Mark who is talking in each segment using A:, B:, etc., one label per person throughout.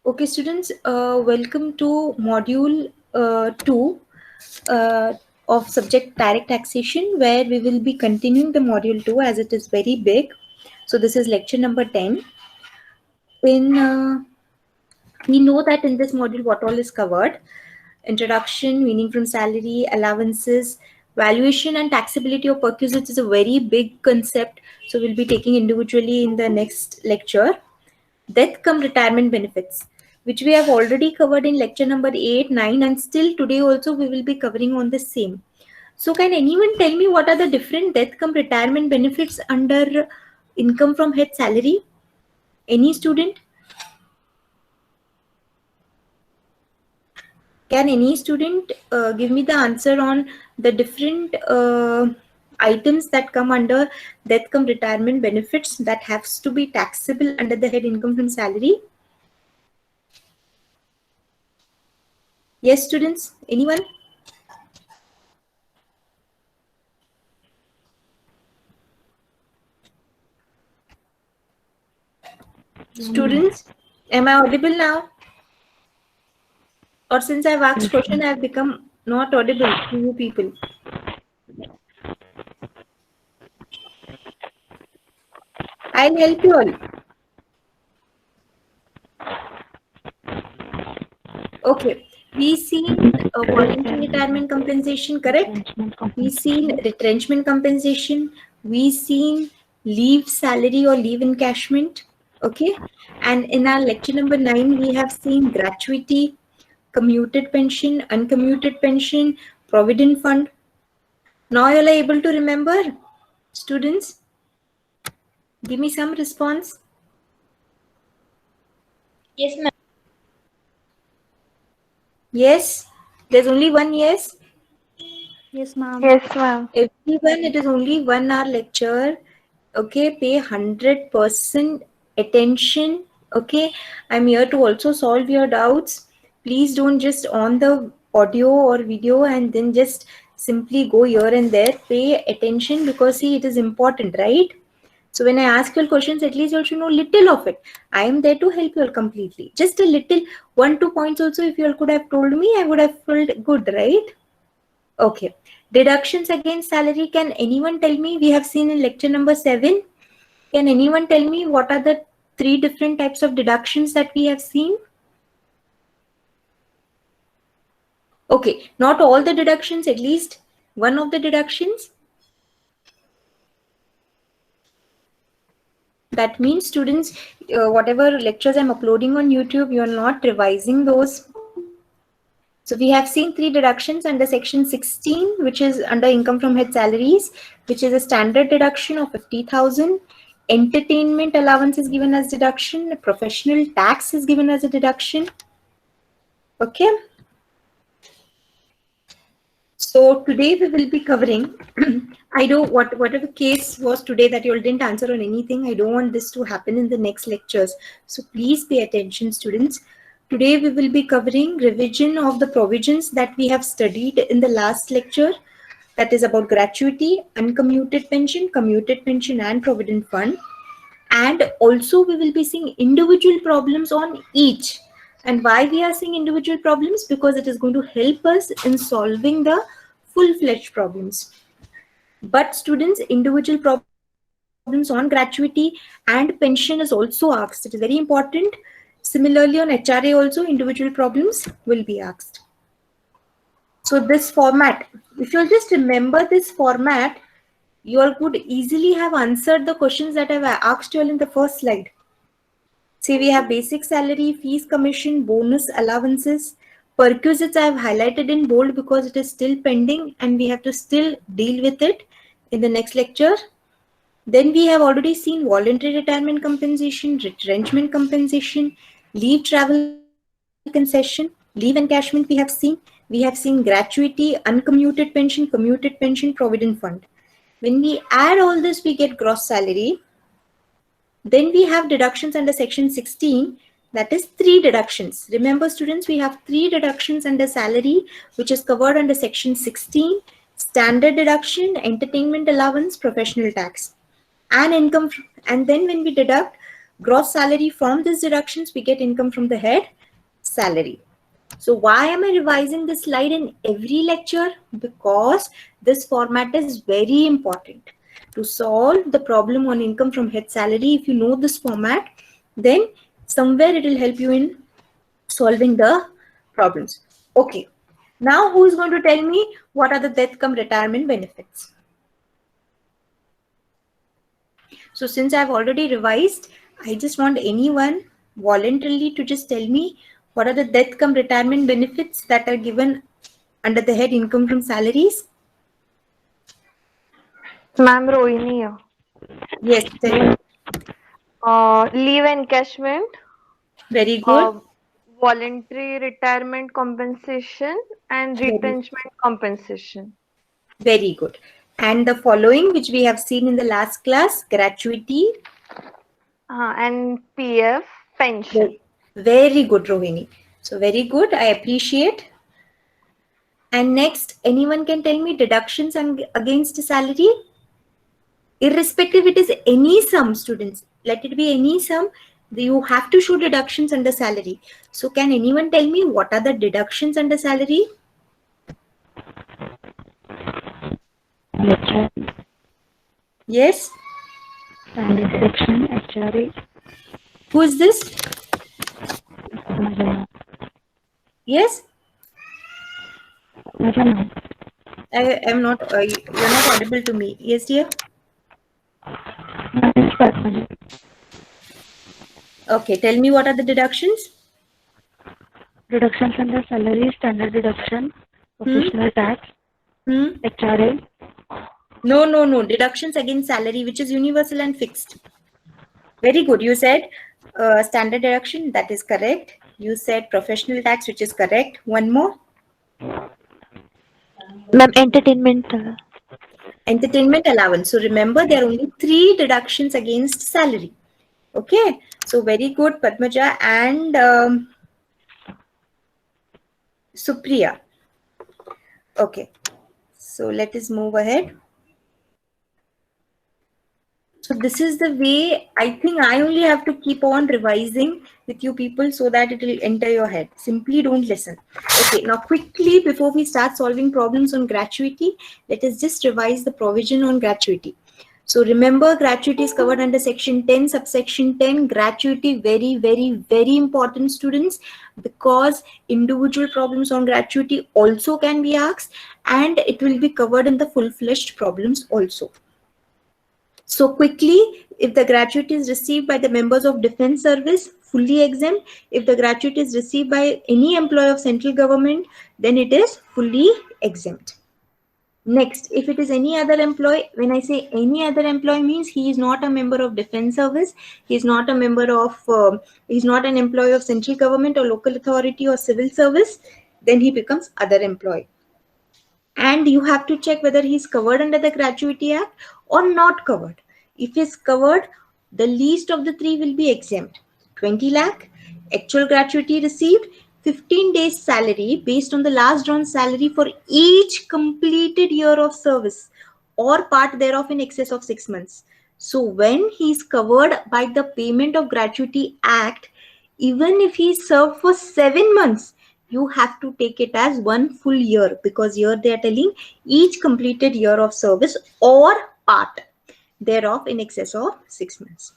A: Okay, students, welcome to module 2 uh, of subject direct taxation, where we will be continuing the module 2 as it is very big. So this is lecture number 10. We know that in this module what all is covered: introduction, meaning from salary, allowances, valuation and taxability of perquisites is a very big concept. So we'll be taking individually in the next lecture. Death cum retirement benefits, which we have already covered in lecture number 8, 9, and still today also we will be covering on the same. So can anyone tell me what are the different death cum retirement benefits under income from head salary? Any student? Can any student give me the answer on the different items that come under death cum retirement benefits that has to be taxable under the head income from salary? Yes, students? Anyone? Students, am I audible now? Or since I've asked question, I've become not audible to you people? I'll help you all. Okay. We seen voluntary retirement compensation, correct? We seen retrenchment compensation. We seen leave salary or leave encashment. Okay. And in our lecture number 9, we have seen gratuity, commuted pension, uncommuted pension, provident fund. Now you are able to remember, students? Give me some response.
B: Yes, ma'am.
A: Yes. There's only one yes.
C: Yes, ma'am.
B: Yes, ma'am.
A: Everyone, it is only 1 hour lecture. Okay, pay 100% attention. Okay, I'm here to also solve your doubts. Please don't just on the audio or video and then just simply go here and there. Pay attention because see, it is important, right? So when I ask you questions, at least you should know little of it. I am there to help you all completely. Just a little, 1-2 points also. If you all could have told me, I would have felt good, right? Okay. Deductions against salary. Can anyone tell me? We have seen in lecture number 7. Can anyone tell me what are the 3 different types of deductions that we have seen? Okay. Not all the deductions, at least one of the deductions. That means students, whatever lectures I'm uploading on YouTube, you're not revising those. So we have seen 3 deductions under section 16, which is under income from head salaries, which is a standard deduction of 50,000. Entertainment allowance is given as deduction. Professional tax is given as a deduction. Okay. So today we will be covering, I know whatever case was today that you all didn't answer on anything, I don't want this to happen in the next lectures. So please pay attention, students. Today we will be covering revision of the provisions that we have studied in the last lecture. That is about gratuity, uncommuted pension, commuted pension and provident fund. And also we will be seeing individual problems on each. And why we are seeing individual problems? Because it is going to help us in solving the full-fledged problems. But students, individual problems on gratuity and pension is also asked. It is very important. Similarly, on HRA also, individual problems will be asked. So this format, if you'll just remember this format, you all could easily have answered the questions that I've asked you all in the first slide. See, we have basic salary, fees, commission, bonus, allowances. Perquisites I have highlighted in bold because it is still pending and we have to still deal with it in the next lecture. Then we have already seen voluntary retirement compensation, retrenchment compensation, leave travel concession, leave encashment we have seen. We have seen gratuity, uncommuted pension, commuted pension, provident fund. When we add all this, we get gross salary. Then we have deductions under section 16, that is 3 deductions. Remember students, we have 3 deductions under salary, which is covered under section 16, standard deduction, entertainment allowance, professional tax, and income. And then when we deduct Gross salary, from these deductions, we get income from the head salary. So why am I revising this slide in every lecture? Because this format is very important. To solve the problem on income from head salary, if you know this format, then somewhere it will help you in solving the problems. Okay. Now who is going to tell me what are the death cum retirement benefits? So since I've already revised, I just want anyone voluntarily to just tell me what are the death cum retirement benefits that are given under the head income from salaries.
B: Ma'am, Rohini here.
A: Yes, tell me.
B: Leave encashment,
A: Very good.
B: voluntary retirement compensation, and
A: Very,
B: retrenchment compensation.
A: very good. And the following, which we have seen in the last class, gratuity.
B: And PF, pension.
A: Very good, Rohini. So very good. I appreciate. And next, anyone can tell me deductions against salary? Irrespective, it is any sum, students. Let it be any sum. You have to show deductions under salary. So can anyone tell me what are the deductions under salary? Yes?
C: Standard deduction, HRA.
A: Who is this? Yes? I am not, you're not audible to me. Yes, dear? Okay, tell me what are the deductions?
C: Deductions under salary, standard deduction, professional tax, HRA.
A: No. Deductions against salary, which is universal and fixed. Very good. You said standard deduction, that is correct. You said professional tax, which is correct. One more.
C: Ma'am, entertainment.
A: Entertainment allowance. So remember, there are only 3 deductions against salary. Okay. So very good, Padmaja and Supriya. Okay. So let us move ahead. So this is the way. I think I only have to keep on revising with you people so that it will enter your head. Simply don't listen. Okay, now quickly before we start solving problems on gratuity, let us just revise the provision on gratuity. So remember, gratuity is covered under section 10, subsection 10. Gratuity, very important, students, because individual problems on gratuity also can be asked, and it will be covered in the full-fledged problems also. So quickly, if the gratuity is received by the members of defense service, fully exempt. If the gratuity is received by any employee of central government, then it is fully exempt. Next, if it is any other employee, when I say any other employee means he is not a member of defense service, he is not a member of, he is not an employee of central government or local authority or civil service, then he becomes other employee. And you have to check whether he's covered under the Gratuity Act or not covered. If he's covered, the least of the 3 will be exempt. 20 lakh, actual gratuity received, 15 days salary based on the last drawn salary for each completed year of service or part thereof in excess of 6 months. So when he's covered by the Payment of Gratuity Act, even if he served for 7 months, you have to take it as 1 full year, because here they are telling each completed year of service or part thereof in excess of 6 months.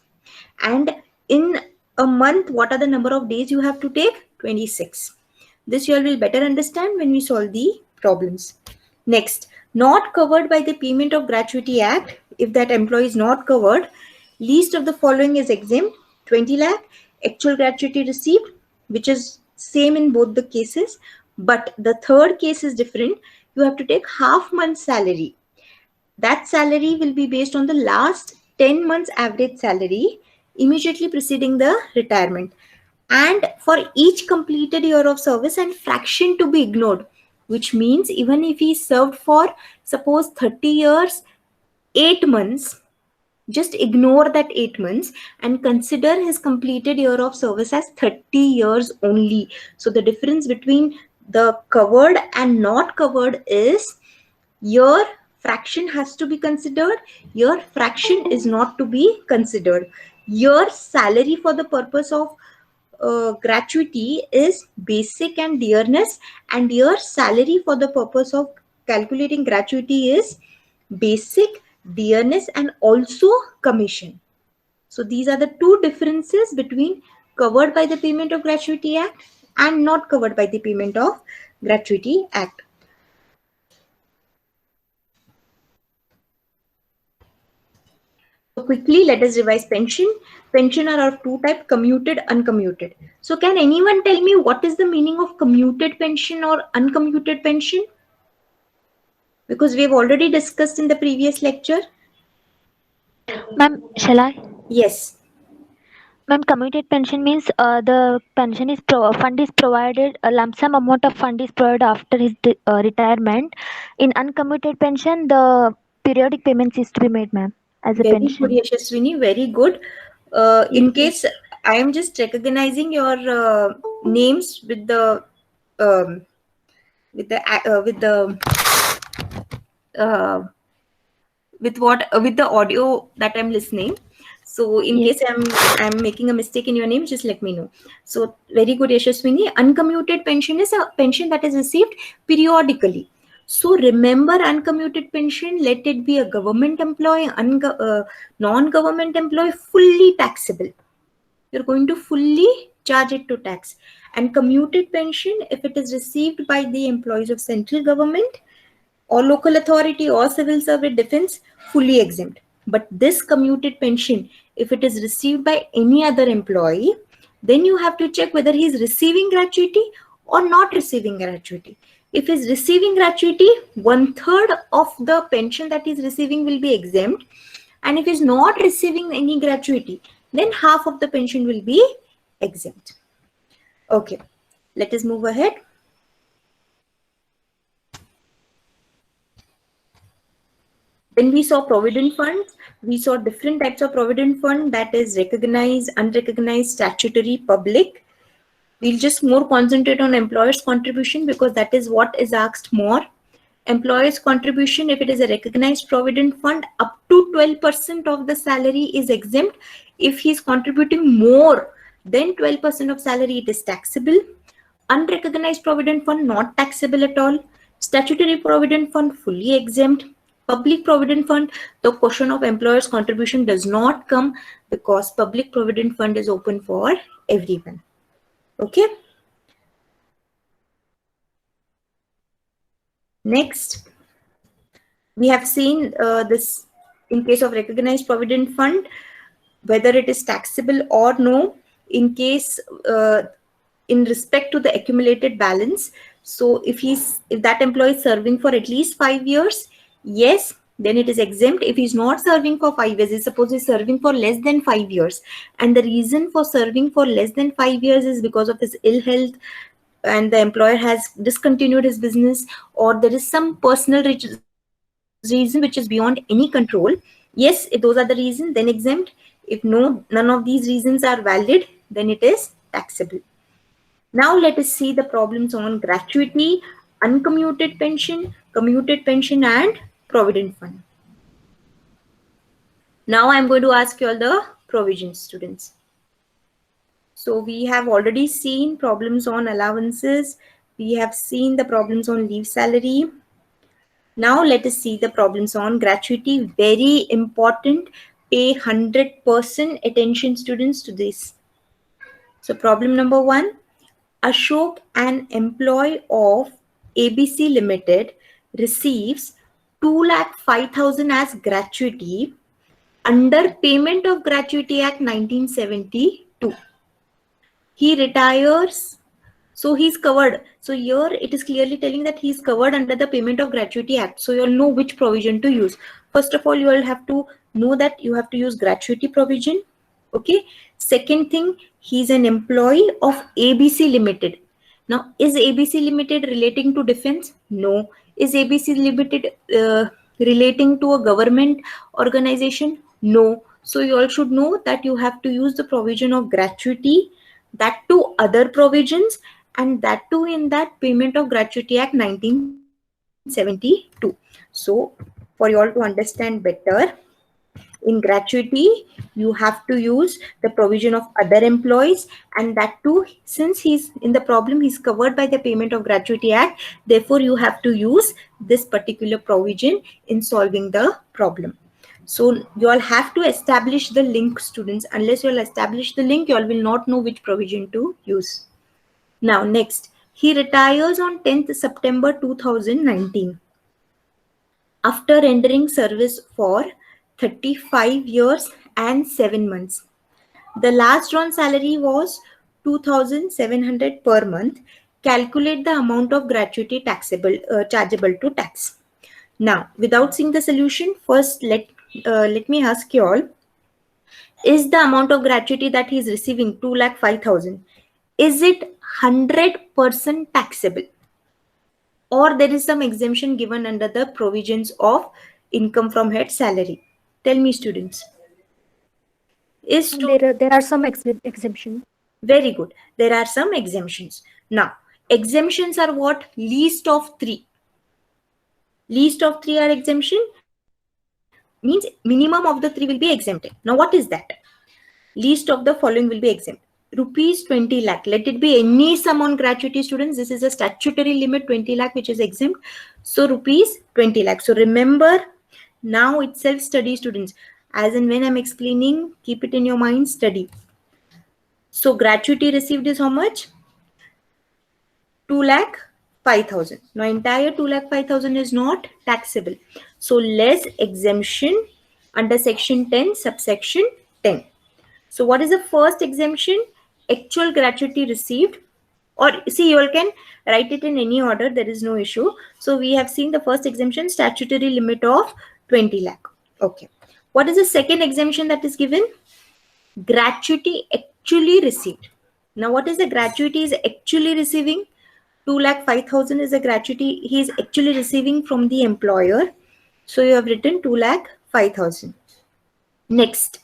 A: And in a month, what are the number of days you have to take? 26. This you all will better understand when we solve the problems. Next, not covered by the Payment of Gratuity Act. If that employee is not covered, least of the following is exempt. 20 lakh, actual gratuity received, which is same in both the cases, but the third case is different. You have to take half month salary. That salary will be based on the last 10 months average salary immediately preceding the retirement, and for each completed year of service and fraction to be ignored, which means even if he served for suppose 30 years 8 months, just ignore that 8 months and consider his completed year of service as 30 years only. So the difference between the covered and not covered is your fraction has to be considered, your fraction is not to be considered. Your salary for the purpose of gratuity is basic and dearness, and your salary for the purpose of calculating gratuity is basic, dearness, and also commission. So these are the two differences between covered by the Payment of Gratuity Act and not covered by the Payment of Gratuity Act. So quickly, let us revise pension. Pension are of two types, commuted, uncommuted. So can anyone tell me what is the meaning of commuted pension or uncommuted pension? Because we have already discussed in the previous lecture.
C: Ma'am, shall I?
A: Yes.
C: Ma'am, commuted pension means the pension is fund is provided, a lump sum amount of fund is provided after his retirement. In uncommuted pension, the periodic payments is to be made, ma'am, as a
A: Very good,
C: pension.
A: Yashaswini. Very good. In case I am just recognizing your names with the um, with the with the audio that I'm listening. So in
C: Yes.
A: case I'm making a mistake in your name, just let me know. So very good, Yashaswini. Uncommuted pension is a pension that is received periodically. So remember, uncommuted pension, let it be a government employee, non-government employee, fully taxable. You're going to fully charge it to tax. And commuted pension, if it is received by the employees of central government or local authority or civil service, defense, fully exempt. But this commuted pension, if it is received by any other employee, then you have to check whether he is receiving gratuity or not receiving gratuity. If he is receiving gratuity, 1/3 of the pension that he is receiving will be exempt. And if he is not receiving any gratuity, then half of the pension will be exempt. Okay, let us move ahead. Then we saw provident funds. We saw different types of provident fund, that is recognized, unrecognized, statutory, public. We'll just more concentrate on employer's contribution because that is what is asked more. Employer's contribution, if it is a recognized provident fund, up to 12% of the salary is exempt. If he is contributing more than 12% of salary, it is taxable. Unrecognized provident fund, not taxable at all. Statutory provident fund, fully exempt. Public provident fund, the question of employer's contribution does not come because public provident fund is open for everyone. Okay. Next, we have seen this in case of recognized provident fund, whether it is taxable or no, in case in respect to the accumulated balance. So if that employee is serving for at least 5 years, yes, then it is exempt. If he's not serving for 5 years, suppose he's serving for less than 5 years, and the reason for serving for less than 5 years is because of his ill health, and the employer has discontinued his business, or there is some personal reason which is beyond any control, yes, if those are the reasons, then exempt. If no, none of these reasons are valid, then it is taxable. Now let us see the problems on gratuity, uncommuted pension, commuted pension, and provident fund. Now I'm going to ask you all the provisions, students. So we have already seen problems on allowances. We have seen the problems on leave salary. Now let us see the problems on gratuity. Very important. Pay 100% attention, students, to this. So problem number 1. Ashok, an employee of ABC Limited, receives 2,05,000 as gratuity under Payment of Gratuity Act 1972. He retires, so he's covered. So here it is clearly telling that he's covered under the Payment of Gratuity Act. So you'll know which provision to use. First of all, you will have to know that you have to use gratuity provision. Okay. Second thing, he's an employee of ABC Limited. Now, is ABC Limited relating to defense? No. Is ABC Limited relating to a government organization? No. So you all should know that you have to use the provision of gratuity, that to other provisions, and that too in that Payment of Gratuity Act 1972. So for you all to understand better, In gratuity, you have to use the provision of other employees, and that too, since he's in the problem, he's covered by the Payment of Gratuity Act. Therefore, you have to use this particular provision in solving the problem. So you all have to establish the link, students. Unless you all establish the link, you all will not know which provision to use. Now, next, he retires on 10th September 2019 after rendering service for 35 years and 7 months. The last drawn salary was 2,700 per month. Calculate the amount of gratuity chargeable to tax. Now, without seeing the solution, first let me ask you all: is the amount of gratuity that he is receiving 2,05,000? Is it 100% taxable, or there is some exemption given under the provisions of income from head salary? Tell me, students.
D: There are some exemptions.
A: Very good. There are some exemptions. Now, exemptions are what? Least of 3. Least of 3 are exemption. Means minimum of the 3 will be exempted. Now, what is that? Least of the following will be exempt. Rupees 20 lakh. Let it be any sum on gratuity, students. This is a statutory limit, 20 lakh, which is exempt. So, rupees 20 lakh. So, remember, now itself study, students. As and when I'm explaining, keep it in your mind, study. So, gratuity received is how much? 2,05,000. Now, entire 2,05,000 is not taxable. So, less exemption under section 10, subsection 10. So, what is the first exemption? Actual gratuity received. Or see, you all can write it in any order. There is no issue. So, we have seen the first exemption, statutory limit of 20 lakh. Okay. What is the second exemption that is given? Gratuity actually received. Now, what is the gratuity is actually receiving? 2,05,000 is a gratuity he is actually receiving from the employer. So you have written 2,05,000. Next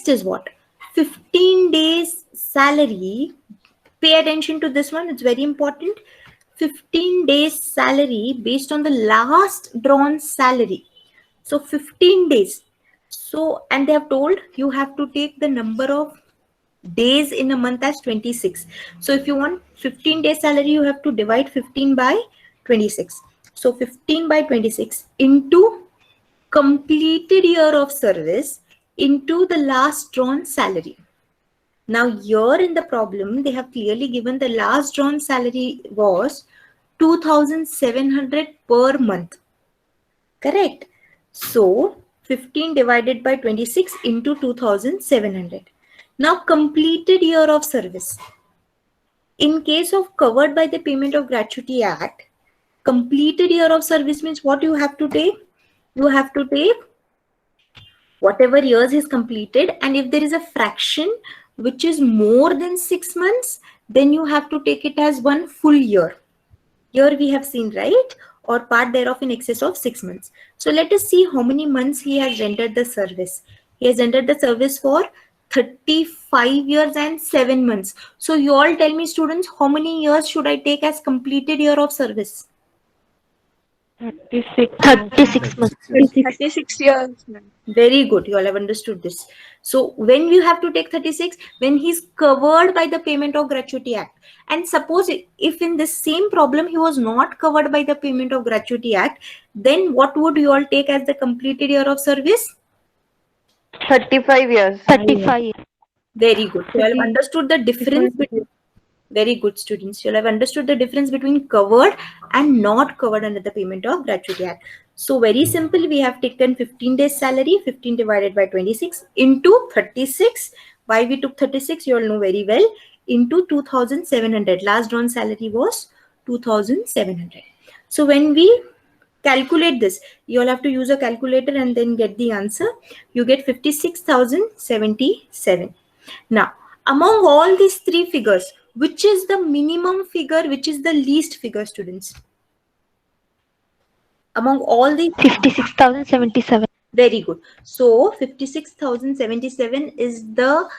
A: is what? 15 days salary. Pay attention to this one. It's very important. 15 days salary based on the last drawn salary. So 15 days. So, and they have told you have to take the number of days in a month as 26. So if you want 15 days salary, you have to divide 15 by 26. So 15 by 26 into completed year of service into the last drawn salary. Now here in the problem, they have clearly given the last drawn salary was 2,700 per month. Correct? So 15 divided by 26 into 2,700. Now, completed year of service. In case of covered by the Payment of Gratuity Act, completed year of service means what you have to take? You have to take whatever years is completed, and if there is a fraction which is more than 6 months, then you have to take it as one full year. Here we have seen, right? Or part thereof in excess of 6 months. So let us see how many months he has rendered the service. He has rendered the service for 35 years and 7 months. So you all tell me, students, how many years should I take as completed year of service?
C: 36 months.
B: 36 years.
A: Very good. You all have understood this. So when we have to take 36, when he's covered by the Payment of Gratuity Act. And suppose if in this same problem he was not covered by the Payment of Gratuity Act, then what would you all take as the completed year of service?
B: 35 years.
C: 35.
A: Very good. You all have understood the difference between. Very good, students. You'll have understood the difference between covered and not covered under the Payment of Gratuity Act. So very simple. We have taken 15 days salary, 15 divided by 26 into 36. Why we took 36, you all know very well. Into 2,700. Last drawn salary was 2,700. So when we calculate this, you all have to use a calculator and then get the answer. You get 56,077. Now, among all these three figures, which is the minimum figure, which is the least figure, students? Among all the
C: 56,077.
A: Very good. So 56,077 is the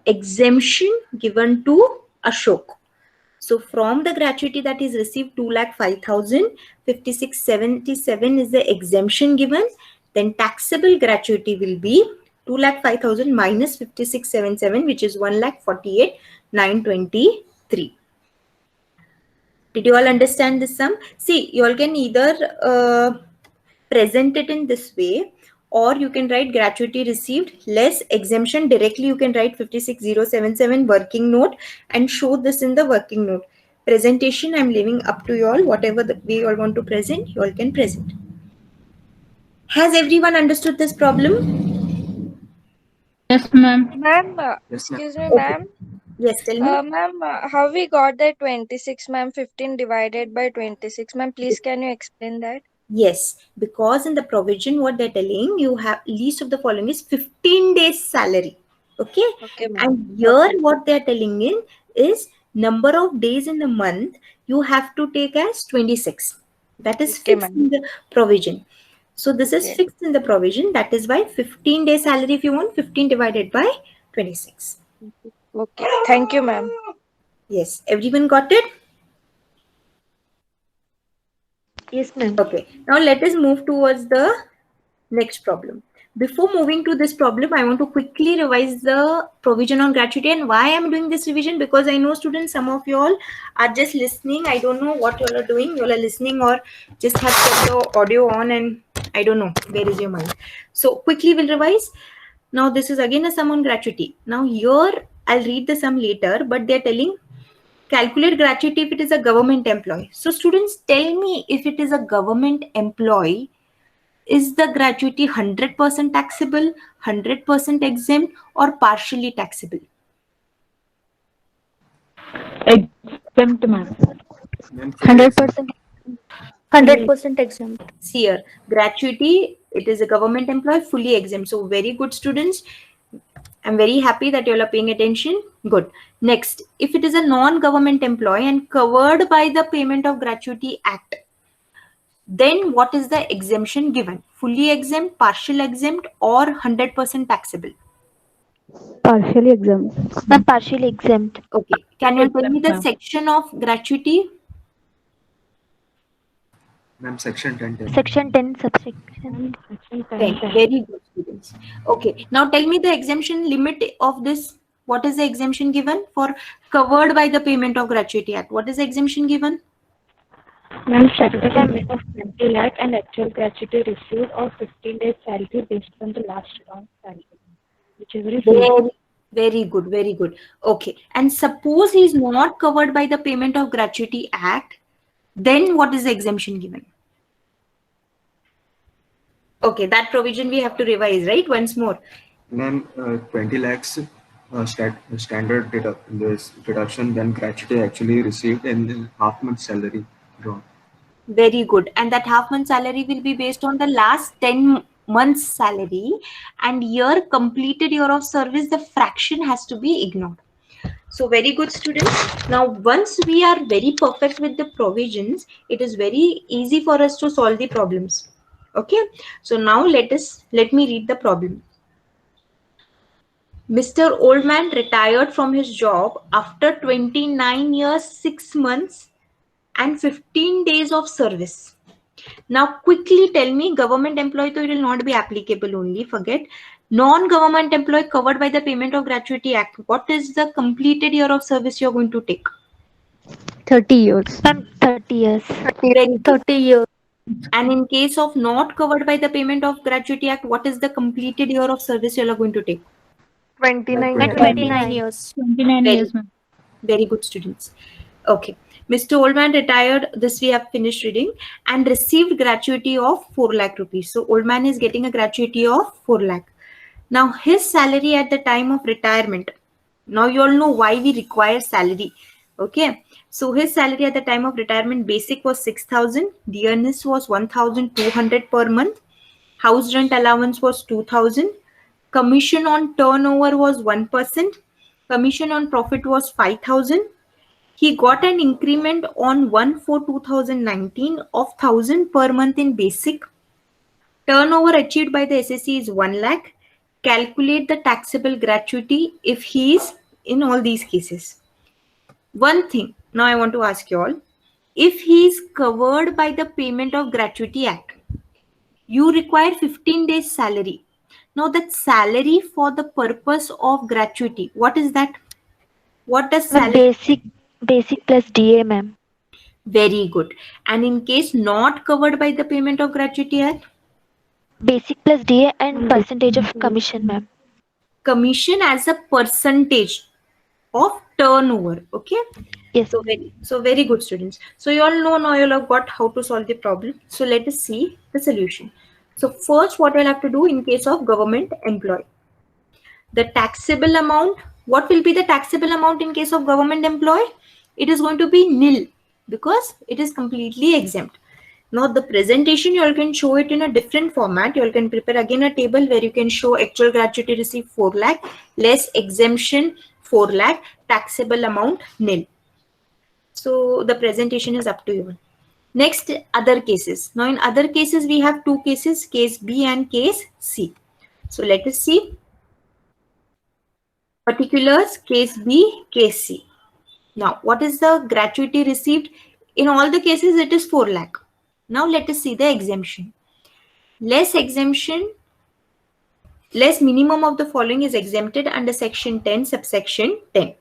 A: exemption given to Ashok. So from the gratuity that is received 2,05,000, 56,077 is the exemption given. then taxable gratuity will be 2,05,000 minus 5677, which is 1,48,923. Did you all understand this sum? See, you all can either present it in this way, or you can write gratuity received less exemption. Directly you can write 56077 working note and show this in the working note. Presentation I'm leaving up to you all. Whatever the way you all want to present, you all can present. Has everyone understood this problem?
E: Yes, ma'am.
B: Ma'am,
F: Yes, ma'am.
B: excuse me,
A: Okay.
B: ma'am.
A: Yes, tell me.
B: Ma'am, how we got that 26, ma'am? 15 divided by 26, ma'am. Please, can you explain that?
A: Yes, because in the provision, what they're telling, you have least of the following is 15 days salary. Okay.
B: Okay, ma'am.
A: And here what they're telling in is number of days in the month you have to take as 26. That is
B: Okay,
A: fixed
B: ma'am.
A: in the provision. So this is
B: Okay.
A: fixed in the provision. That is why 15 days salary, if you want, 15 divided by 26.
B: Okay. Thank you, ma'am.
A: Yes, everyone got it?
C: Yes, ma'am.
A: Okay, now let us move towards the next problem. Before moving to this problem, I want to quickly revise the provision on gratuity. And why I'm doing this revision, because I know students, some of you all are just listening. I don't know what you all are doing. You all are listening or just have kept the audio on, and I don't know where is your mind. So quickly we'll revise. Now this is again a sum on gratuity. Now here I'll read the sum later, but they're telling calculate gratuity if it is a government employee. So students, tell me, if it is a government employee, is the gratuity 100% taxable, 100% exempt, or partially taxable?
E: Exempt, ma'am.
F: Ma'am,
C: 100%.
D: 100% exempt.
A: See here, gratuity, it is a government employee, fully exempt. So very good, students. I'm very happy that you all are paying attention. Good. Next, if it is a non-government employee and covered by the Payment of Gratuity Act, then what is the exemption given? Fully exempt, partial exempt, or 100% taxable?
C: Partially exempt. Ma'am, partially exempt.
A: Okay. Can you tell me the
E: Exempt, ma'am.
A: section of gratuity?
F: Ma'am, section 10.
C: Section 10, subsection.
A: 10. Very good, students. Okay. Now tell me the exemption limit of this. What is the exemption given for covered by the Payment of Gratuity Act? What is the exemption given?
E: Ma'am, statutory limit of 20 lakh and actual gratuity received or 15 days salary based on the last round salary, whichever is
A: Very, very good. Very good. Okay. And suppose he is not covered by the Payment of Gratuity Act, then what is the exemption given? Okay, that provision we have to revise, right? Once more.
F: Ma'am, 20 lakhs standard deduction, then gratuity actually received in the half month salary drawn.
A: Very good. And that half month salary will be based on the last 10 months salary, and year completed year of service, the fraction has to be ignored. So very good, students. Now, once we are very perfect with the provisions, it is very easy for us to solve the problems. Okay. So now let me read the problem. Mr. Oldman retired from his job after 29 years, 6 months and 15 days of service. Now quickly tell me, government employee, so it will not be applicable only, forget. Non-government employee covered by the Payment of Gratuity Act, what is the completed year of service you're going to take?
C: 30 years. Ma'am, 30 years.
A: Very good.
D: 30 years.
A: And in case of not covered by the Payment of Gratuity Act, what is the completed year of service you are going to take?
B: 29
F: Ma'am,
B: years.
D: 29 years.
E: 29
A: Very-
E: years, ma'am.
A: Very good, students. Okay. Mr. Oldman retired, this we have finished reading, and received gratuity of 4 lakh rupees. So Oldman is getting a gratuity of 4 lakh. Now his salary at the time of retirement. Now you all know why we require salary. Okay. So his salary at the time of retirement, basic was 6,000. Dearness was 1,200 per month. House rent allowance was 2,000. Commission on turnover was 1%. Commission on profit was 5,000. He got an increment on 1/4/2019 of 1,000 per month in basic. Turnover achieved by the SSC is 1 lakh. Calculate the taxable gratuity if he is in all these cases. One thing now I want to ask you all, if he is covered by the Payment of Gratuity Act, You require 15 days salary. Now that salary for the purpose of gratuity, what is that? What does
C: Ma'am,
A: salary?
C: basic plus DA, ma'am.
A: Very good. And in case not covered by the Payment of Gratuity Act?
C: Basic plus DA and percentage of commission, ma'am.
A: Commission as a percentage of turnover. Okay.
C: Yes.
A: So very good, students. So you all know now, you all have got how to solve the problem. So let us see the solution. So first, what I'll have to do in case of government employee, the taxable amount, what will be the taxable amount in case of government employee? It is going to be nil because it is completely exempt. Now the presentation, you all can show it in a different format. You all can prepare again a table where you can show actual gratuity received 4 lakh, less exemption 4 lakh, taxable amount nil. So the presentation is up to you. Next, other cases. Now in other cases, we have two cases, case B and case C. So let us see. Particulars, case B, case C. Now, what is the gratuity received? In all the cases, it is 4 lakh. Now let us see the exemption. Less exemption, less minimum of the following is exempted under section 10, subsection 10.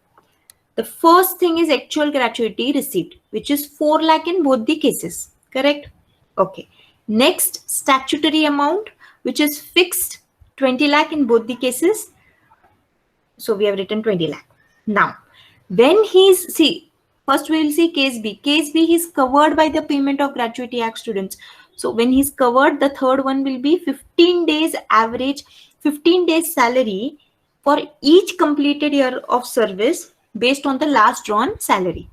A: The first thing is actual gratuity received, which is 4 lakh in both the cases. Correct? Okay. Next, statutory amount, which is fixed 20 lakh in both the cases. So we have written 20 lakh. Now, when he's, see, first we will see case B. Case B is covered by the Payment of Gratuity Act, students. So when he's covered, the third one will be 15 days average, 15 days salary for each completed year of service based on the last drawn salary.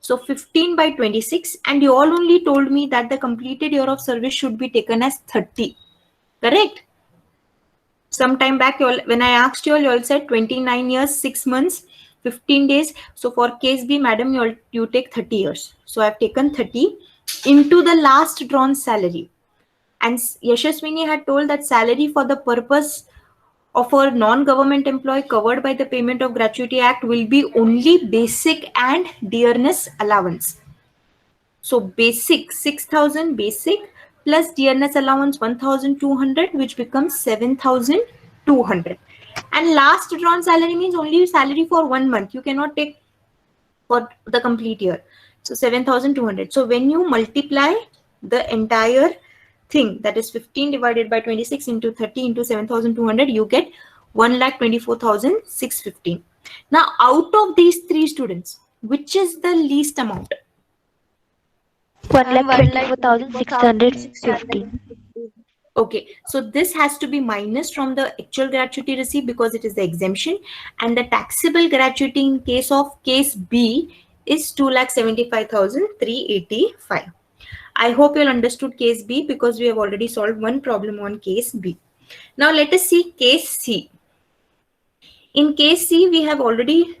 A: So 15 by 26, and you all only told me that the completed year of service should be taken as 30. Correct? Some time back, you all, when I asked you all said 29 years, 6 months, 15 days. So for case B, madam, you take 30 years. So I've taken 30 into the last drawn salary. And Yashaswini had told that salary for the purpose of a non-government employee covered by the Payment of Gratuity Act will be only basic and dearness allowance. So basic 6,000 basic plus dearness allowance 1,200, which becomes 7,200. And last drawn salary means only salary for 1 month. You cannot take for the complete year. So 7,200. So when you multiply the entire thing, that is 15 divided by 26 into 30 into 7,200, you get 1,24,615. Now out of these three students, which is the least amount?
C: 1,24,615.
A: Okay, so this has to be minus from the actual gratuity received because it is the exemption, and the taxable gratuity in case of case B is 2,75,385. I hope you all understood case B because we have already solved one problem on case B. Now let us see case C. In case C, I've already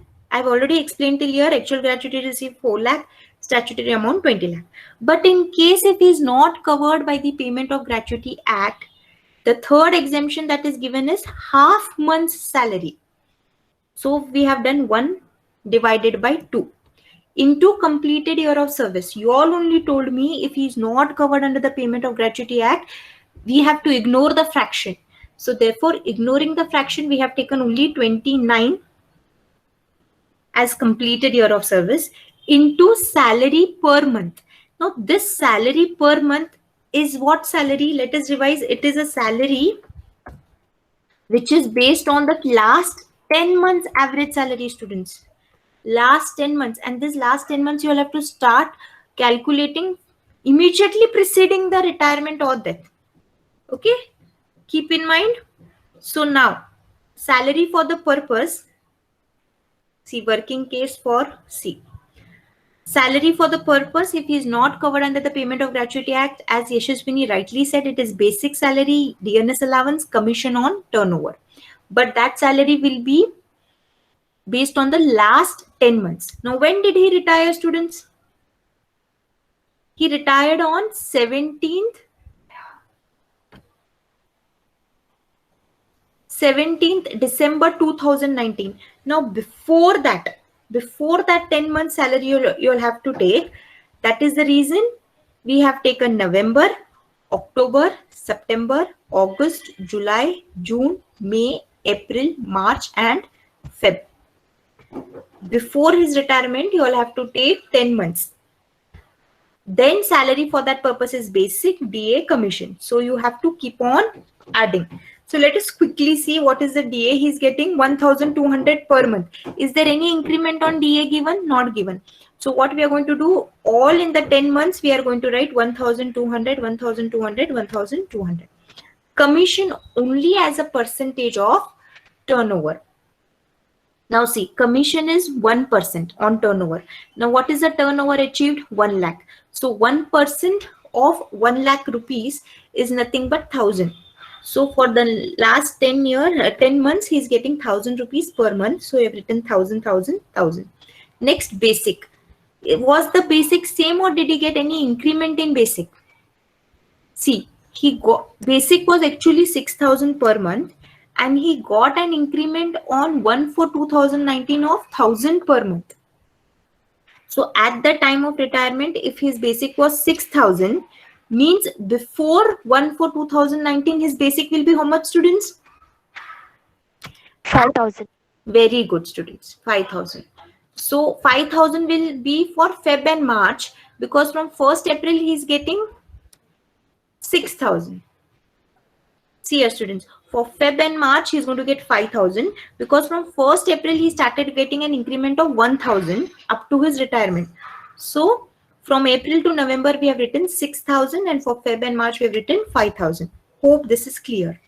A: explained till here, actual gratuity received 4 lakh, statutory amount 20 lakh. But in case if he is not covered by the Payment of Gratuity Act, the third exemption that is given is half month's salary. So we have done 1 divided by 2 into completed year of service. You all only told me if he is not covered under the Payment of Gratuity Act, we have to ignore the fraction. So therefore, ignoring the fraction, we have taken only 29 as completed year of service into salary per month. Now this salary per month is what salary? Let us revise. It is a salary which is based on the last 10 months average salary, students. Last 10 months. And this last 10 months, you will have to start calculating immediately preceding the retirement or death. Okay? Keep in mind. So now, salary for the purpose, see, working case for C. Salary for the purpose, if he is not covered under the Payment of Gratuity Act, as Yashaswini rightly said, it is basic salary, dearness allowance, commission on turnover. But that salary will be based on the last 10 months. Now, when did he retire, students? He retired on 17th December 2019. Now, before that 10 month salary you'll have to take. That is the reason we have taken November, October, September, August, July, June, May, April, March, and Feb. Before his retirement, you all have to take 10 months. Then salary for that purpose is basic, DA, commission. So you have to keep on adding. So let us quickly see what is the DA he's getting. 1,200 per month. Is there any increment on DA given? Not given. So what we are going to do, all in the 10 months, we are going to write 1,200, 1,200, 1,200. Commission only as a percentage of turnover. Now see, commission is 1% on turnover. Now what is the turnover achieved? 1 lakh. So 1% of 1 lakh rupees is nothing but 1,000. So for the last 10 months, he's getting 1,000 rupees per month. So you have written 1,000, 1,000, 1,000. Next, basic. Was the basic same or did he get any increment in basic? See, he got basic was actually 6,000 per month. And he got an increment on 1/4/2019 of 1,000 per month. So at the time of retirement, if his basic was 6,000, means before 1/4/2019, his basic will be how much, students?
C: 5,000.
A: Very good, students. 5,000. So 5,000 will be for Feb and March, because from 1st April he is getting 6,000. See here, students, for Feb and March, he's going to get 5,000 because from 1st April, he started getting an increment of 1,000 up to his retirement. So from April to November, we have written 6,000 and for Feb and March, we have written 5,000. Hope this is clear.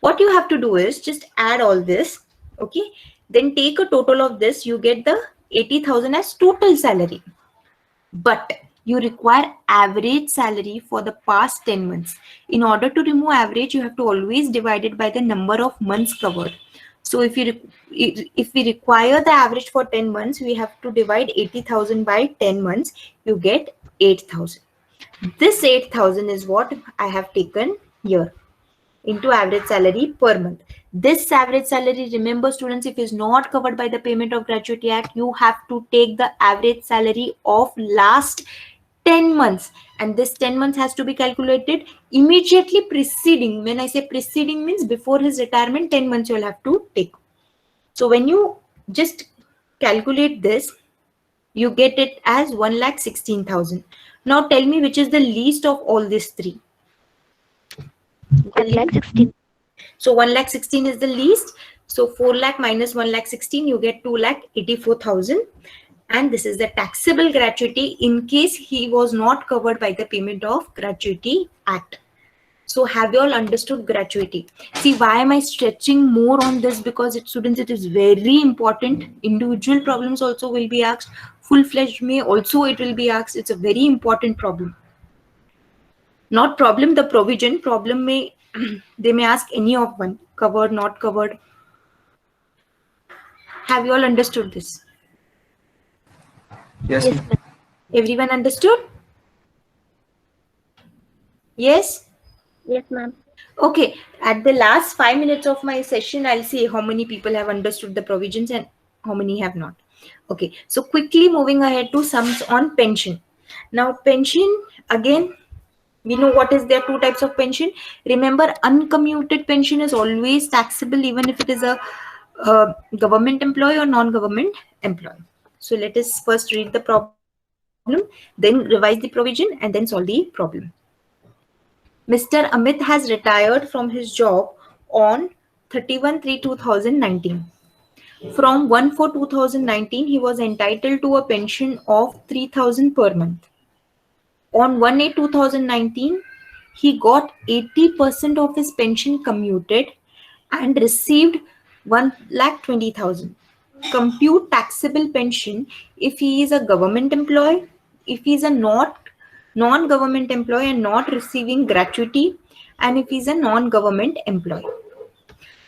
A: What you have to do is just add all this, okay? Then take a total of this, you get the 80,000 as total salary. But you require average salary for the past 10 months. In order to remove average, you have to always divide it by the number of months covered. So if we require the average for 10 months, we have to divide 80,000 by 10 months. You get 8,000. This 8,000 is what I have taken here into average salary per month. This average salary, remember students, if it is not covered by the Payment of Gratuity Act, you have to take the average salary of last 10 months, and this 10 months has to be calculated immediately preceding. When I say preceding means before his retirement, 10 months you'll have to take. So when you just calculate this, you get it as 1,16,000. Now tell me which is the least of all these three.
C: 1,16,000.
A: So 1,16,000 is the least. So 4 lakh minus 1,16,000, you get 2,84,000. And this is the taxable gratuity in case he was not covered by the Payment of Gratuity Act. So have you all understood gratuity? See, why am I stretching more on this? Because students, it is very important. Individual problems also will be asked. Full-fledged may also it will be asked. It's a very important problem. Not problem, the provision. Problem may, they may ask any of one. Covered, not covered. Have you all understood this?
F: Yes.
C: Yes, ma'am.
A: Everyone understood? Yes?
D: Yes, ma'am.
A: Okay. At the last 5 minutes of my session, I'll see how many people have understood the provisions and how many have not. Okay. So quickly moving ahead to sums on pension. Now pension, again, we know what is there, two types of pension. Remember, uncommuted pension is always taxable even if it is a government employee or non-government employee. So let us first read the problem, then revise the provision and then solve the problem. Mr. Amit has retired from his job on 31/3/2019. From 1/4/2019, he was entitled to a pension of 3,000 per month. On 1/8/2019, he got 80% of his pension commuted and received 1,20,000. Compute taxable pension if he is a government employee, if he is a non-government employee and not receiving gratuity, and if he is a non-government employee.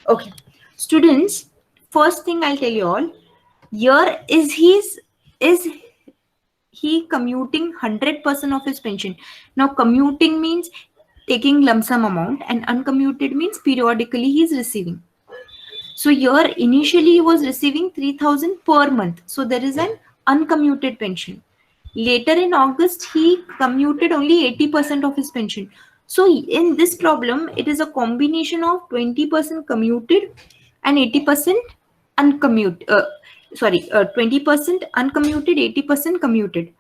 A: Okay, students, first thing I'll tell you all, here is he commuting 100% of his pension. Now commuting means taking lump sum amount and uncommuted means periodically he is receiving. So here initially he was receiving 3,000 per month. So there is an uncommuted pension. Later in August, he commuted only 80% of his pension. So in this problem, it is a combination of 20% commuted and 80% uncommuted. 20% uncommuted, 80% commuted.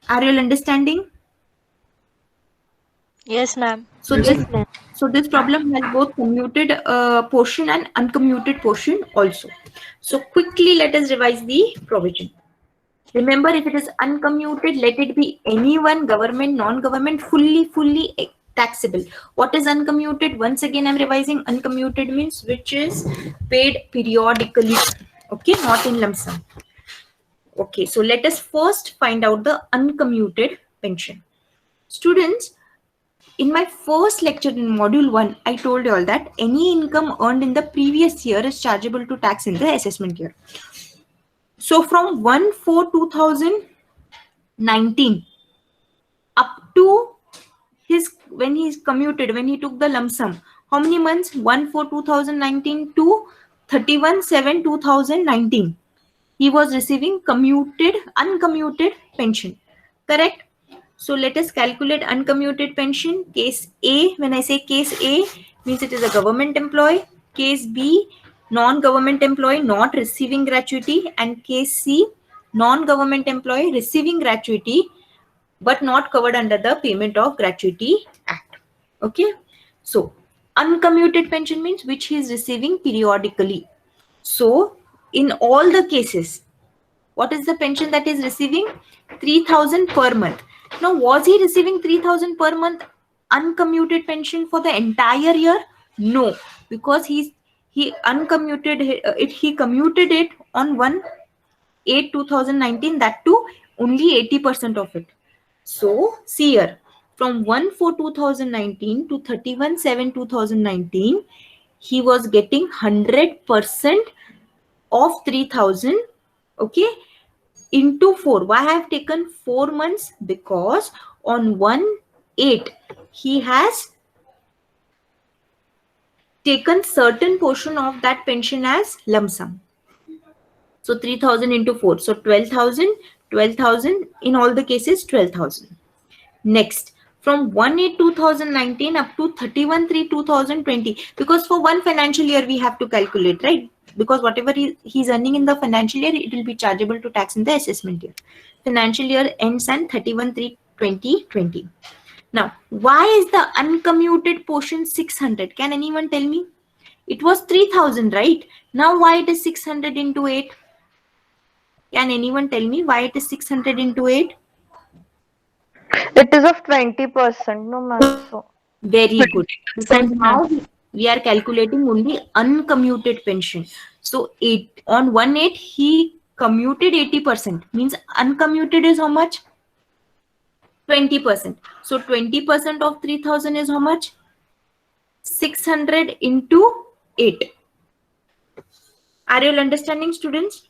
A: Are you all understanding?
B: Yes, ma'am.
A: So
F: Yes,
A: this
F: ma'am.
A: so this problem has both commuted portion and uncommuted portion also. So quickly let us revise the provision. Remember, if it is uncommuted, let it be anyone, government, non-government, fully taxable. What is uncommuted? Once again, I'm revising. Uncommuted means which is paid periodically. Okay, not in lump sum. Okay, so let us first find out the uncommuted pension. Students, in my first lecture in module 1, I told you all that any income earned in the previous year is chargeable to tax in the assessment year. So from 1/4/2019 up to when he took the lump sum, how many months? 1/4/2019 to 31/7/2019. He was receiving uncommuted pension. Correct? So let us calculate uncommuted pension. Case A, when I say case A, means it is a government employee. Case B, non-government employee not receiving gratuity. And case C, non-government employee receiving gratuity but not covered under the Payment of Gratuity Act. Okay. So uncommuted pension means which he is receiving periodically. So in all the cases, what is the pension that is receiving? 3,000 per month. Now, was he receiving 3,000 per month uncommuted pension for the entire year? No, because he uncommuted it. He commuted it on 1/8/2019. That too only 80% of it. So see here, from 1/4/2019 to 31/7/2019, he was getting 100% of 3,000. Okay, into 4. Why I have taken 4 months? Because on 1/8 he has taken certain portion of that pension as lump sum. So 3,000 into 4. So 12,000, 12,000, in all the cases 12,000. Next, from 1/8/2019 up to 31/3/2020, because for one financial year we have to calculate, right? Because whatever he's earning in the financial year, it will be chargeable to tax in the assessment year. Financial year ends on 31/3/2020. Now, why is the uncommuted portion 600? Can anyone tell me? It was 3,000, right? Now why it is 600 into 8? Can anyone tell me why it is 600 into 8?
B: It is of 20%, no, ma'am. So
A: Very good. Because now we are calculating only uncommuted pension. So 1/8 he commuted 80%. Means uncommuted is how much? 20%. So 20% of 3,000 is how much? 600 into 8. Are you all understanding, students?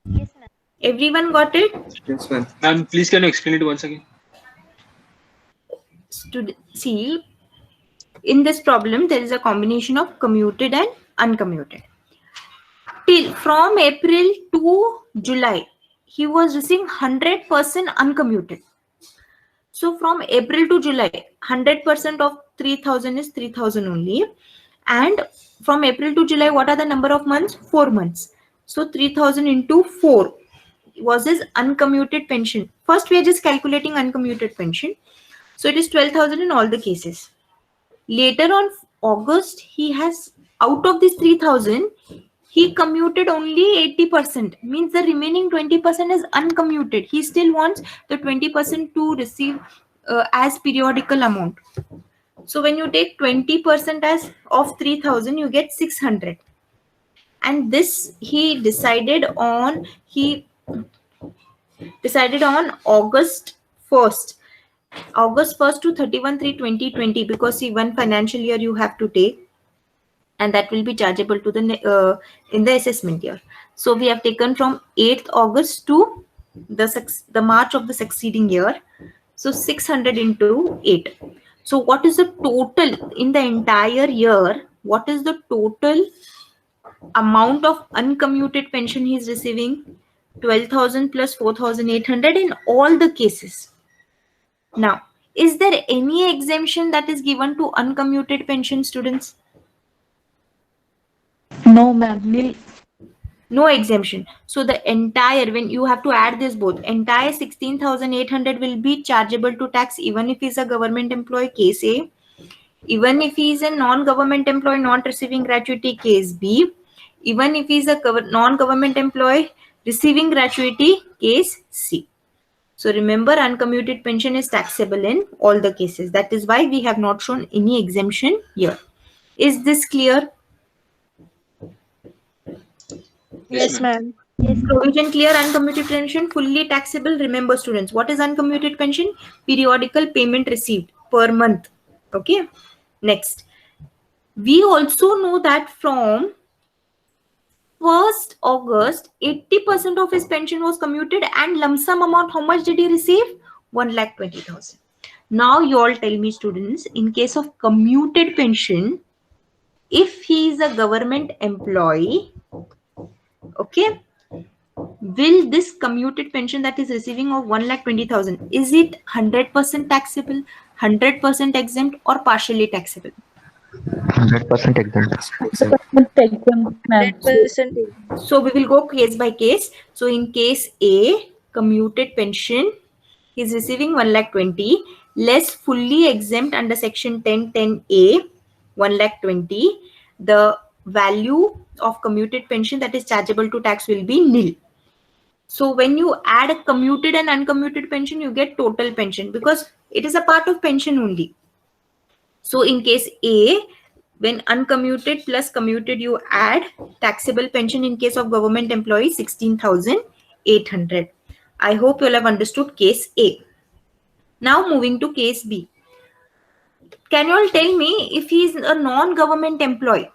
C: Yes, ma'am.
A: Everyone got it?
F: Yes, ma'am.
G: Ma'am, please can you explain it once again?
A: See, in this problem, there is a combination of commuted and uncommuted. From April to July, he was receiving 100% uncommuted. So from April to July, 100% of 3,000 is 3,000 only. And from April to July, what are the number of months? 4 months. So 3,000 into 4 was his uncommuted pension. First, we are just calculating uncommuted pension. So it is 12,000 in all the cases. Later on August, he has, out of this 3,000, he commuted only 80%. Means the remaining 20% is uncommuted. He still wants the 20% to receive as periodical amount. So when you take 20% as of 3,000, you get 600. And this he decided on August 1st. August 1st to 31/3/2020, because see, one financial year you have to take, and that will be chargeable to the in the assessment year. So we have taken from 8th August to the March of the succeeding year. So 600 into 8. So what is the total in the entire year? What is the total amount of uncommuted pension he is receiving? 12,000 plus 4,800 in all the cases. Now, is there any exemption that is given to uncommuted pension, students?
E: No, ma'am. Nil.
A: No exemption. So the entire, when you have to add this both, entire 16,800 will be chargeable to tax even if he's a government employee, case A. Even if he is a non-government employee not receiving gratuity, case B. Even if he is a non-government employee receiving gratuity, case C. So remember, uncommuted pension is taxable in all the cases. That is why we have not shown any exemption here. Is this clear?
B: Yes, ma'am.
A: Provision clear. Uncommuted pension fully taxable. Remember, students, what is uncommuted pension? Periodical payment received per month. Okay. Next, we also know that from 1st August, 80% of his pension was commuted, and lump sum amount, how much did he receive? 1,20,000. Now you all tell me, students, in case of commuted pension, if he is a government employee, okay, will this commuted pension that is receiving of 1,20,000, is it 100% taxable, 100% exempt, or partially taxable?
H: 100% exempt.
B: 100%.
A: So we will go case by case. So in case A, commuted pension, he is receiving 1,20,000 less fully exempt under section 1010A, 1,20,000. The value of commuted pension that is chargeable to tax will be nil. So when you add a commuted and uncommuted pension, you get total pension because it is a part of pension only. So in case A, when uncommuted plus commuted, you add taxable pension in case of government employee 16,800. I hope you all have understood case A. Now moving to case B. Can you all tell me, if he is a non-government employee,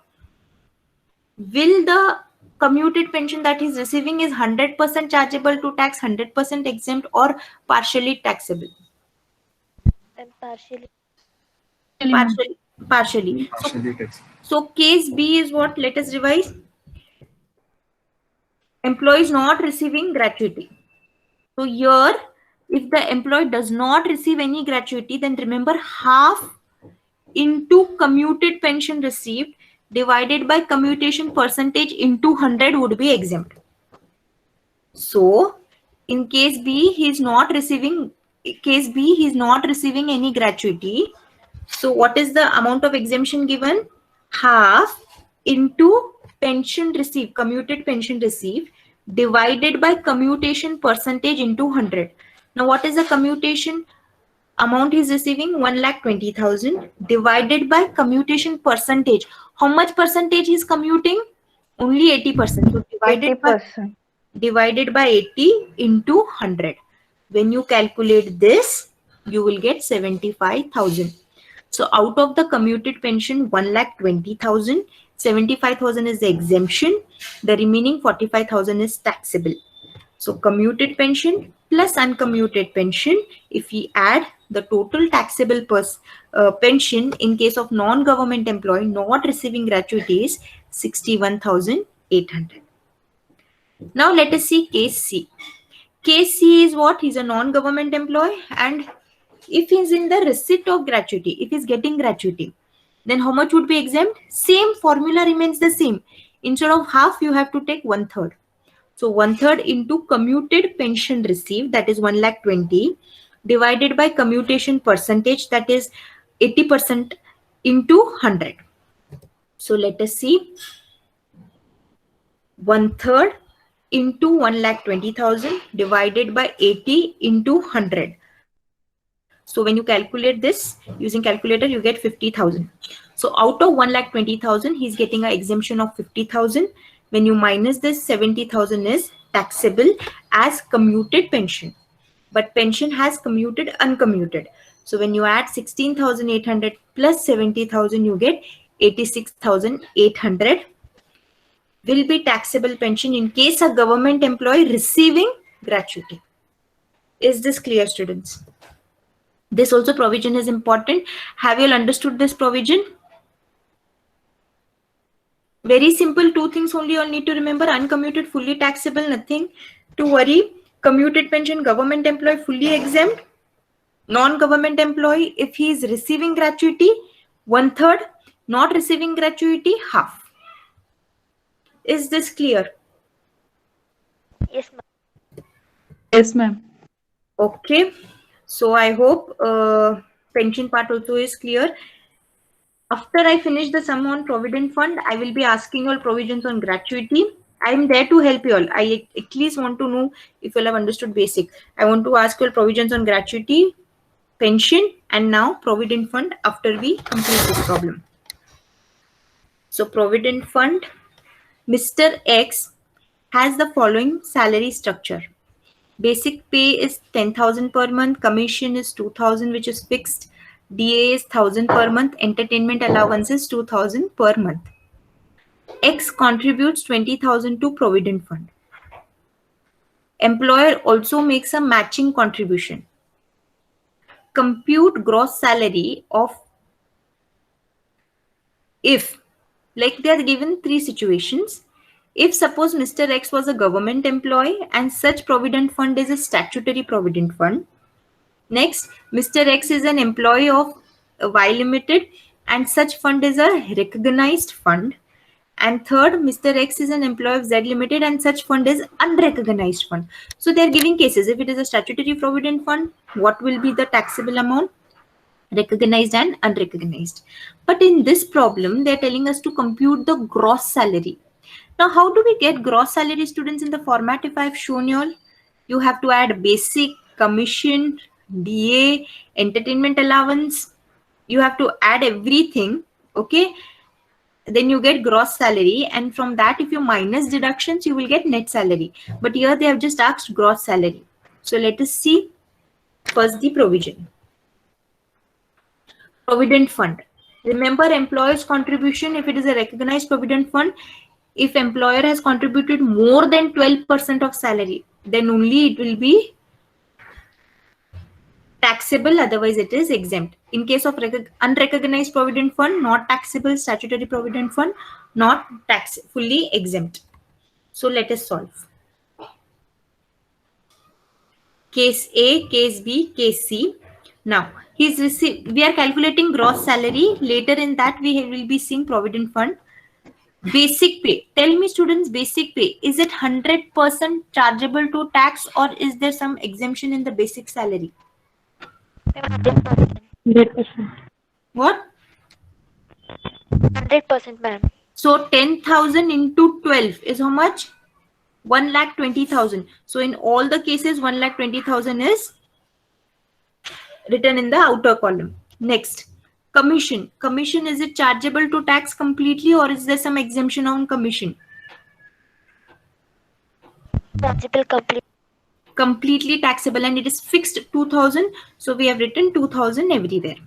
A: will the commuted pension that he's receiving is 100% chargeable to tax, 100% exempt, or partially taxable?
C: Partially.
A: Partially.
F: Partially taxable.
A: So case B is what? Let us revise. Employee is not receiving gratuity. So here, if the employee does not receive any gratuity, then remember, half into commuted pension received divided by commutation percentage into 100 would be exempt. So in case B, he is not receiving any gratuity. So what is the amount of exemption given? Half into pension received, commuted pension received, divided by commutation percentage into 100. Now what is the commutation amount he is receiving? 1,20,000 divided by commutation percentage. How much percentage he is commuting? Only 80%. So divided by 80 into 100. When you calculate this, you will get 75,000. So out of the commuted pension 1,20,000, 75,000 is the exemption. The remaining 45,000 is taxable. So commuted pension plus uncommuted pension, if we add, the total taxable pension in case of non-government employee not receiving gratuity is 61,800. Now let us see case C. Case C is what? He's a non-government employee, and if he's in the receipt of gratuity, if he's getting gratuity, then how much would be exempt? Same formula remains the same. Instead of half, you have to take 1/3. So 1/3 into commuted pension received, that is 1,20,000, divided by commutation percentage, that is 80% into 100. So let us see. 1/3 into 1,20,000 divided by 80 into 100. So when you calculate this using calculator, you get 50,000. So out of 1,20,000, he's getting an exemption of 50,000. When you minus this, 70,000 is taxable as commuted pension. But pension has commuted, uncommuted. So when you add 16,800 plus 70,000, you get 86,800 will be taxable pension in case a government employee receiving gratuity. Is this clear, students? This also provision is important. Have you all understood this provision? Very simple, two things only you all need to remember. Uncommuted, fully taxable, nothing to worry. Commuted pension, government employee, fully exempt. Non-government employee, if he is receiving gratuity, 1/3, not receiving gratuity, half. Is this clear?
C: Yes, ma'am.
I: Yes, ma'am.
A: Okay. So I hope pension part also is clear. After I finish the sum on provident fund, I will be asking you all provisions on gratuity. I am there to help you all. I at least want to know if you all have understood basic. I want to ask you all provisions on gratuity, pension, and now provident fund after we complete this problem. So provident fund, Mr. X has the following salary structure. Basic pay is 10,000 per month, commission is 2,000 which is fixed, DA is 1,000 per month, entertainment allowance is 2,000 per month. X contributes 20,000 to provident fund. Employer also makes a matching contribution. Compute gross salary of, if, like they are given three situations. If suppose Mr. X was a government employee and such provident fund is a statutory provident fund. Next, Mr. X is an employee of Y Limited and such fund is a recognized fund. And third, Mr. X is an employee of Z Limited and such fund is unrecognized fund. So they are giving cases. If it is a statutory provident fund, what will be the taxable amount? Recognized and unrecognized. But in this problem, they are telling us to compute the gross salary. Now, how do we get gross salary, students, in the format if I have shown you all? You have to add basic, commission, DA, entertainment allowance. You have to add everything, okay? Then you get gross salary, and from that, if you minus deductions, you will get net salary. But here they have just asked gross salary. So let us see first the provision. Provident fund. Remember employer's contribution, if it is a recognized provident fund, if employer has contributed more than 12% of salary, then only it will be taxable, otherwise it is exempt. In case of unrecognized provident fund, not taxable, statutory provident fund, not tax, fully exempt. So let us solve. Case A, case B, case C. Now, he's received, we are calculating gross salary. Later in that, we will be seeing provident fund. Basic pay. Tell me, students, basic pay. Is it 100% chargeable to tax or is there some exemption in the basic salary?
C: 100%.
E: 100%.
A: What?
C: 100%, ma'am.
A: So 10,000 into 12 is how much? 1,20,000. So in all the cases, 1,20,000 is written in the outer column. Next, commission. Commission, is it chargeable to tax completely or is there some exemption on commission?
C: Taxable
A: Completely taxable, and it is fixed 2,000. So we have written 2,000 everywhere.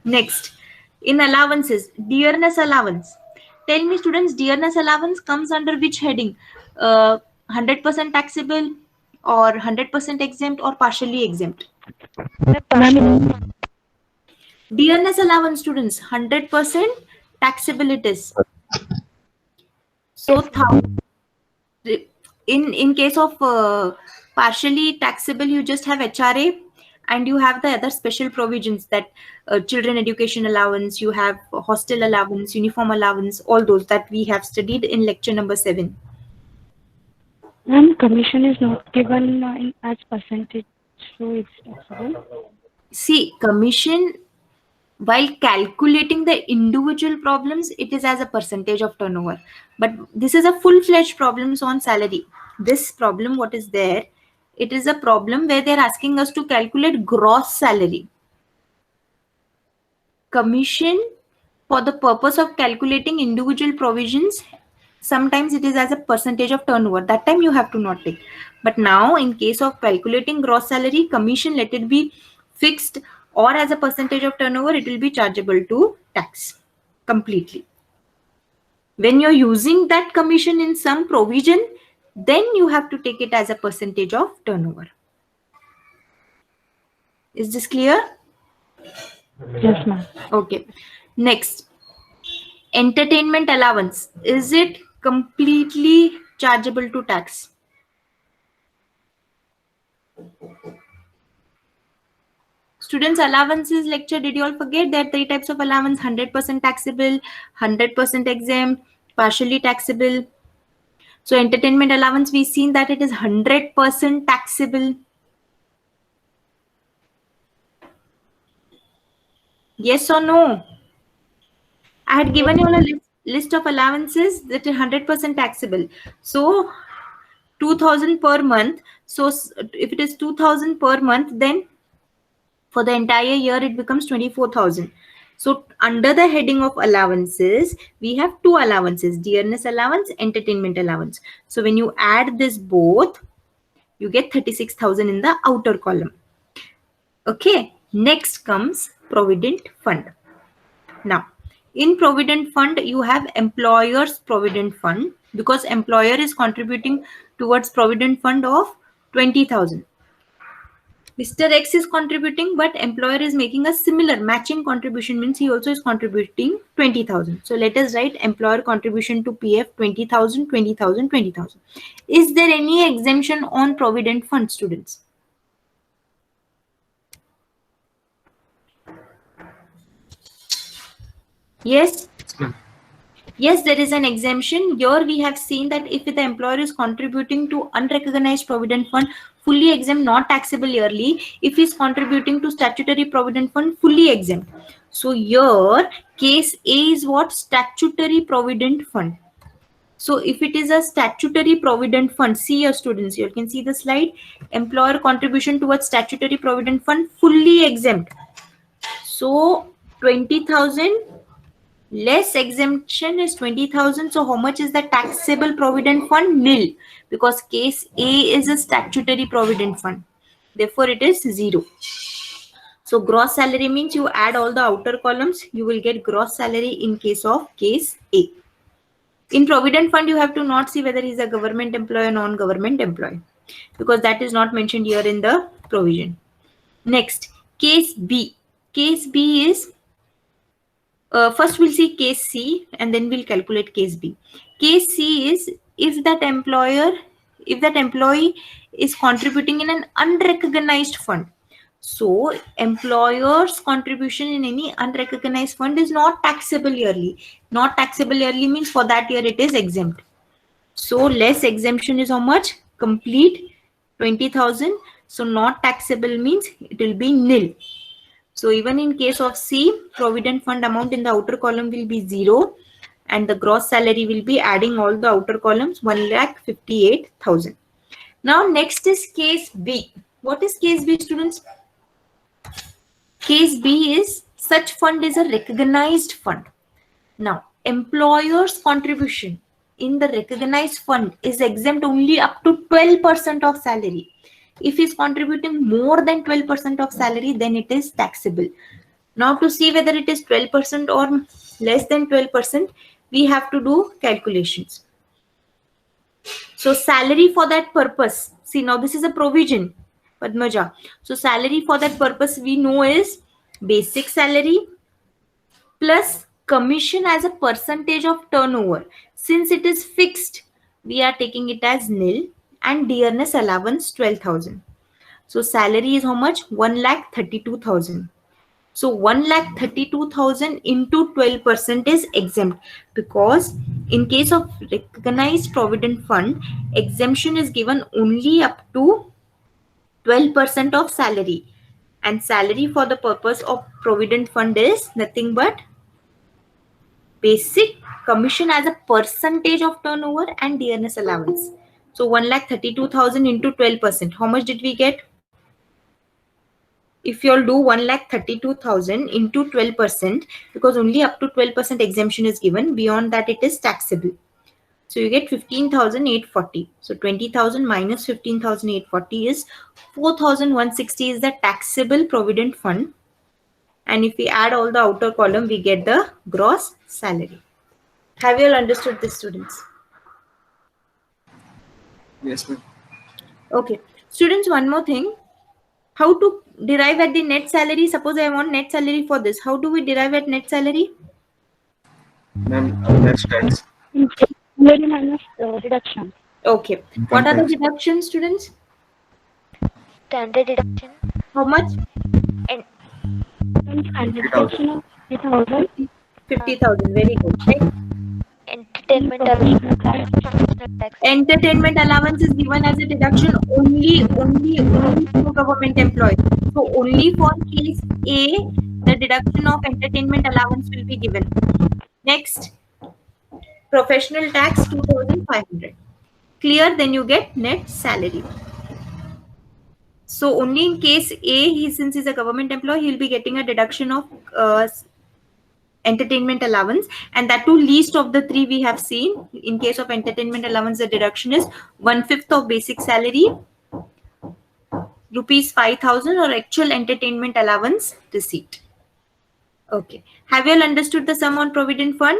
A: Next, in allowances, dearness allowance. Tell me, students, dearness allowance comes under which heading? 100% taxable or 100% exempt or partially exempt? Dearness allowance, students, 100% taxable it is. So in case of partially taxable, you just have HRA and you have the other special provisions that children education allowance, you have hostel allowance, uniform allowance, all those that we have studied in lecture number 7.
E: Ma'am, commission is not given as percentage, so it's taxable.
A: See, commission, while calculating the individual problems, it is as a percentage of turnover. But this is a full-fledged problems on salary. This problem, what is there? It is a problem where they're asking us to calculate gross salary. Commission, for the purpose of calculating individual provisions, sometimes it is as a percentage of turnover. That time you have to not take. But now in case of calculating gross salary, commission, let it be fixed or as a percentage of turnover, it will be chargeable to tax completely. When you're using that commission in some provision, then you have to take it as a percentage of turnover. Is this clear?
E: Yes, ma'am.
A: Okay. Next, entertainment allowance. Is it completely chargeable to tax? Students, allowances lecture, did you all forget? There are 3 types of allowance: 100% taxable, 100% exempt, partially taxable. So entertainment allowance, we've seen that it is 100% taxable. Yes or no? I had given you all a list of allowances that are 100% taxable. So 2000 per month. So if it is 2000 per month, then for the entire year it becomes 24,000. So under the heading of allowances, we have 2 allowances: dearness allowance, entertainment allowance. So when you add this both, you get 36,000 in the outer column. Okay, next comes provident fund. Now, in provident fund, you have employer's provident fund, because employer is contributing towards provident fund of 20,000. Mr. X is contributing, but employer is making a similar matching contribution, means he also is contributing 20,000. So let us write employer contribution to PF 20,000, 20,000, 20,000. Is there any exemption on provident fund, students? Yes. Yes, there is an exemption. Here we have seen that if the employer is contributing to unrecognized provident fund, fully exempt, not taxable yearly. If he is contributing to statutory provident fund, fully exempt. So here case A is what? Statutory provident fund. So if it is a statutory provident fund, see your students, you can see the slide. Employer contribution towards statutory provident fund, fully exempt. So 20,000 less exemption is 20,000. So how much is the taxable provident fund? Nil, because case A is a statutory provident fund. Therefore, it is 0. So gross salary means you add all the outer columns, you will get gross salary in case of case A. In provident fund, you have to not see whether he is a government employee or non-government employee, because that is not mentioned here in the provision. Next, case B. Case B is first we'll see case C and then we'll calculate case B. Case C is if that employee is contributing in an unrecognized fund. So employer's contribution in any unrecognized fund is not taxable yearly. Not taxable yearly means for that year it is exempt. So less exemption is how much? Complete 20,000. So not taxable means it will be nil. So even in case of C, provident fund amount in the outer column will be 0 and the gross salary will be adding all the outer columns, 1,58,000. Now next is case B. What is case B, students? Case B is such fund is a recognized fund. Now employer's contribution in the recognized fund is exempt only up to 12% of salary. If he's contributing more than 12% of salary, then it is taxable. Now to see whether it is 12% or less than 12%, we have to do calculations. So salary for that purpose, see now this is a provision, Padmaja. So salary for that purpose we know is basic salary plus commission as a percentage of turnover. Since it is fixed, we are taking it as nil, and dearness allowance 12,000. So salary is how much? 1,32,000. So 1,32,000 into 12% is exempt, because in case of recognized provident fund, exemption is given only up to 12% of salary, and salary for the purpose of provident fund is nothing but basic, commission as a percentage of turnover, and dearness allowance. So 1,32,000 into 12%. How much did we get? If you all do 1,32,000 into 12%, because only up to 12% exemption is given, beyond that it is taxable. So you get 15,840. So 20,000 minus 15,840 is 4,160 is the taxable provident fund. And if we add all the outer column, we get the gross salary. Have you all understood this, students?
F: Yes, ma'am.
A: Okay. Students, one more thing. How to derive at the net salary? Suppose I want net salary for this. How do we derive at net salary?
F: Ma'am, that's tax.
E: Salary minus deduction.
A: Okay. What are the deductions, students?
C: Standard deduction.
A: How much?
C: And
E: And deduction of 50,000.
A: 50,000. Very good. Next.
C: Entertainment allowance.
A: Entertainment allowance is given as a deduction only for government employees. So only for case A, the deduction of entertainment allowance will be given. Next, professional tax 2,500. Clear? Then you get net salary. So only in case A, since he's a government employee, he'll be getting a deduction of entertainment allowance, and that too least of the three we have seen. In case of entertainment allowance, the deduction is 1/5 of basic salary, rupees 5,000, or actual entertainment allowance receipt. Okay. Have you all understood the sum on provident fund?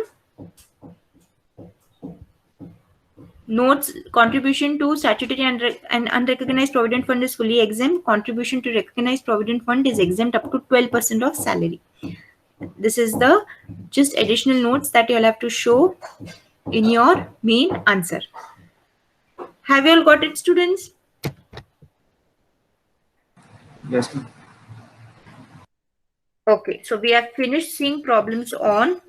A: Notes: contribution to statutory and unrecognized provident fund is fully exempt. Contribution to recognized provident fund is exempt up to 12% of salary. This is the just additional notes that you'll have to show in your main answer. Have you all got it, students?
F: Yes, ma'am.
A: Okay, so we have finished seeing problems on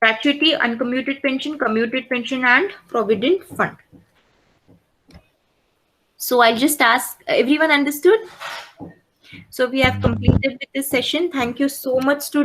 A: gratuity, uncommuted pension, commuted pension, and provident fund. So I'll just ask, everyone understood? So we have completed with this session. Thank you so much, students.